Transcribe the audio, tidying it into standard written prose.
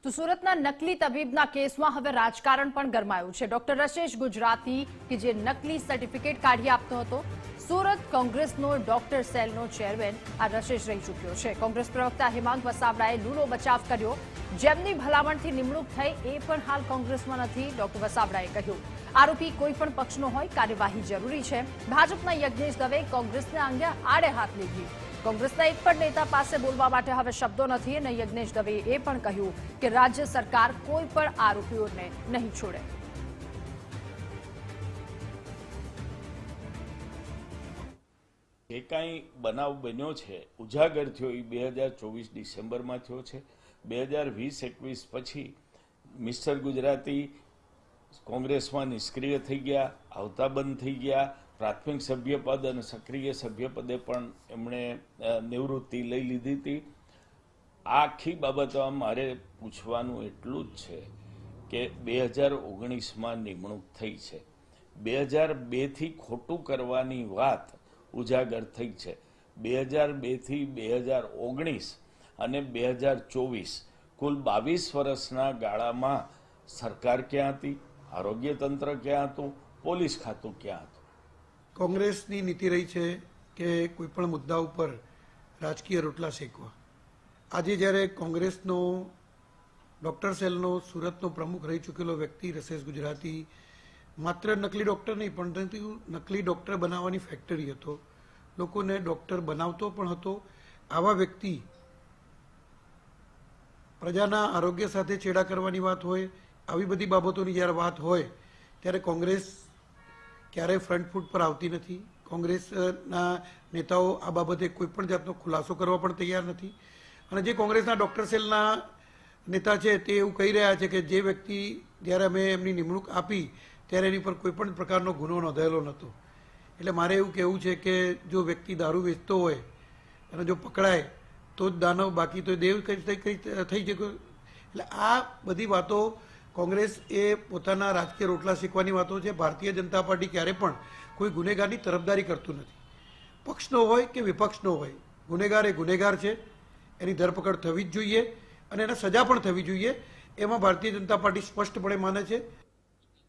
તો સુરતના નકલી તબીબના કેસમાં હવે રાજકારણ પણ ગરમાયું છે। ડોક્ટર રશેષ ગુજરાતી કે જે નકલી સર્ટિફિકેટ કાઢી આપતો હતો, સુરત કોંગ્રેસનો ડોક્ટર સેલનો ચેરમેન આ રશેષ રહી ચૂક્યો છે। કોંગ્રેસ પ્રવક્તા હેમાંગ વસાવડાએ લૂલો બચાવ કર્યો। જેમની ભલામણથી નિમણૂક થઈ એ પણ હાલ કોંગ્રેસમાં નથી। ડોક્ટર વસાવડાએ કહ્યું, આરોપી કોઈ પણ પક્ષનો હોય, કાર્યવાહી જરૂરી છે। ભાજપના યજ્ઞેશ દવે કોંગ્રેસના અંગે આડે હાથ લીધી। કોંગ્રેસના એક પણ નેતા પાસે બોલવા માટે હવે શબ્દો નથી અને યજ્ઞેશ દવેએ એ પણ કહ્યું કે રાજ્ય સરકાર કોઈ પણ આરોપીઓને નહીં છોડે। જે કાંઈ બનાવ બન્યો છે, ઉજાગર થયો એ 2024 ડિસેમ્બરમાં થયો છે। 2020-21 પછી મિસ્ટર ગુજરાતી કોંગ્રેસમાં નિષ્ક્રિય થઈ ગયા, આવતા બંધ થઈ ગયા। પ્રાથમિક સભ્યપદ અને સક્રિય સભ્યપદે પણ એમણે નિવૃત્તિ લઈ લીધી હતી। આ આખી બાબતમાં મારે પૂછવાનું એટલું જ છે કે 2019માં નિમણૂક થઈ છે, 2002થી ખોટું કરવાની વાત ઉજાગર થઈ છે। 2002થી 2019 અને 2024 કુલ 22 વર્ષના ગાળામાં સરકાર ક્યાં હતી, આરોગ્ય તંત્ર ક્યાં હતું, પોલીસ ખાતું ક્યાં હતું? કોંગ્રેસની નીતિ રહી છે કે કોઈ પણ મુદ્દા ઉપર રાજકીય રોટલા શેકવા। આજે જ્યારે કોંગ્રેસનો ડોક્ટર સેલનો સુરતનો પ્રમુખ રહી ચૂકેલો વ્યક્તિ રશેષ ગુજરાતી માત્ર નકલી ડૉક્ટર નહીં પરંતુ નકલી ડૉક્ટર બનાવવાની ફેક્ટરી હતો, લોકોને ડૉક્ટર બનાવતો પણ હતો। આવા વ્યક્તિ પ્રજાના આરોગ્ય સાથે ચેડા કરવાની વાત હોય, આવી બધી બાબતોની જ્યારે વાત હોય ત્યારે કોંગ્રેસ ક્યારેય ફ્રન્ટ ફૂટ પર આવતી નથી। કોંગ્રેસના નેતાઓ આ બાબતે કોઈ પણ જાતનો ખુલાસો કરવા પણ તૈયાર નથી અને જે કોંગ્રેસના ડૉક્ટર સેલના નેતા છે તે એવું કહી રહ્યા છે કે જે વ્યક્તિ જ્યારે અમે એમની નિમણૂક આપી ત્યારે એની પર કોઈ પણ પ્રકારનો ગુનો નોંધાયેલો નહોતો। એટલે મારે એવું કહેવું છે કે જો વ્યક્તિ દારૂ વેચતો હોય અને જો પકડાય તો જ દાનવ, બાકી તો દેવ થઈ શકે। એટલે આ બધી વાતો કોંગ્રેસ એ પોતાના રાજકીય રોટલા શેકવાની વાતો છે। ભારતીય જનતા પાર્ટી ક્યારે પણ કોઈ ગુનેગારની તરફદારી કરતું નથી। પક્ષનો હોય કે વિપક્ષનો હોય, ગુનેગાર એ ગુનેગાર છે, એની ધરપકડ થવી જ જોઈએ અને એને સજા પણ થવી જોઈએ, એમાં ભારતીય જનતા પાર્ટી સ્પષ્ટપણે માને છે।